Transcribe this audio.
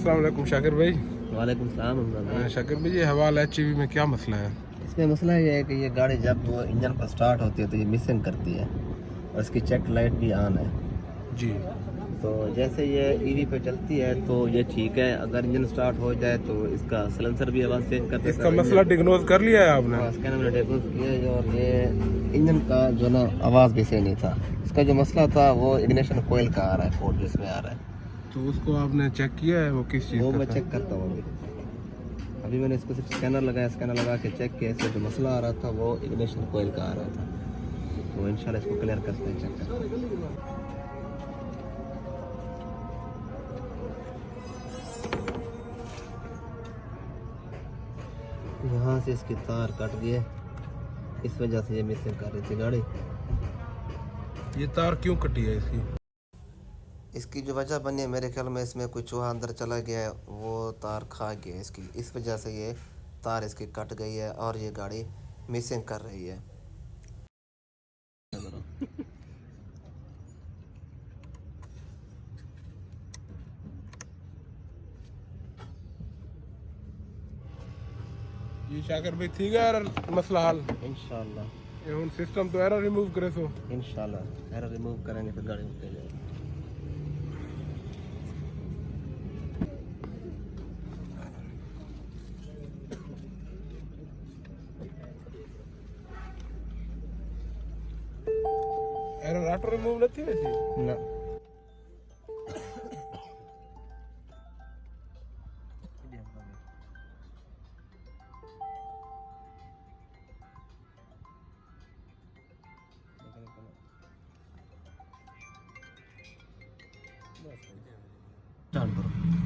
अस्सलाम वालेकुम शाकिर भाई। वालेकुम सलाम अमजद भाई। शाकिर भाई, ये हवाला HEV में क्या मसला है? इसमें मसला ये है कि ये गाड़ी जब वो इंजन पर स्टार्ट होती है तो ये मिसिंग करती है और इसकी चेक लाइट भी ऑन है। जी। तो जैसे ये ईवी पे चलती है तो ये ठीक है, अगर इंजन स्टार्ट हो जाए तो इसका सिलेंसर भी आवाज़ चेंज कर देता इसका है। मसला डिग्नोज कर लिया है आपने? हाँ, स्कैनर में डायग्नोज किया है और ये इंजन का जो ना आवाज़ भी सही नहीं था। इसका जो मसला था वो इग्निशन कोयल का आ रहा है, कोड जिसमें आ रहा है। तो उसको आपने चेक किया है, वो किस चीज़ वो का मैं था? चेक करता हूँ अभी मैंने इसको सिर्फ स्कैनर लगाया, स्कैनर लगा के चेक किया। इससे जो मसला आ रहा था वो इग्निशन कोयल का आ रहा था। तो इंशाल्लाह इसको क्लियर करते हैं, चेक करते हैं। यहाँ से इसकी तार कट गई है, इस वजह से ये मिसिंग कर रही थी गाड़ी। ये तार क्यों कटी है इसकी? इसकी जो वजह बनी है, मेरे ख्याल में इसमें कोई चूहा अंदर चला गया है, वो तार खा गया इसकी, इस वजह से ये तार इसकी कट गई है और ये गाड़ी मिसिंग कर रही है। ये शाकिर भाई ठीक है एरर मसला हल? इंशाल्लाह ये हुन सिस्टम तो एरर रिमूव करे सो? इंशाल्लाह एरर रिमूव करेंगे तो गाड़ी निकल जाएगी। एरर ऑटो रिमूव नहीं थी वैसे? ना स्टार्ट करो।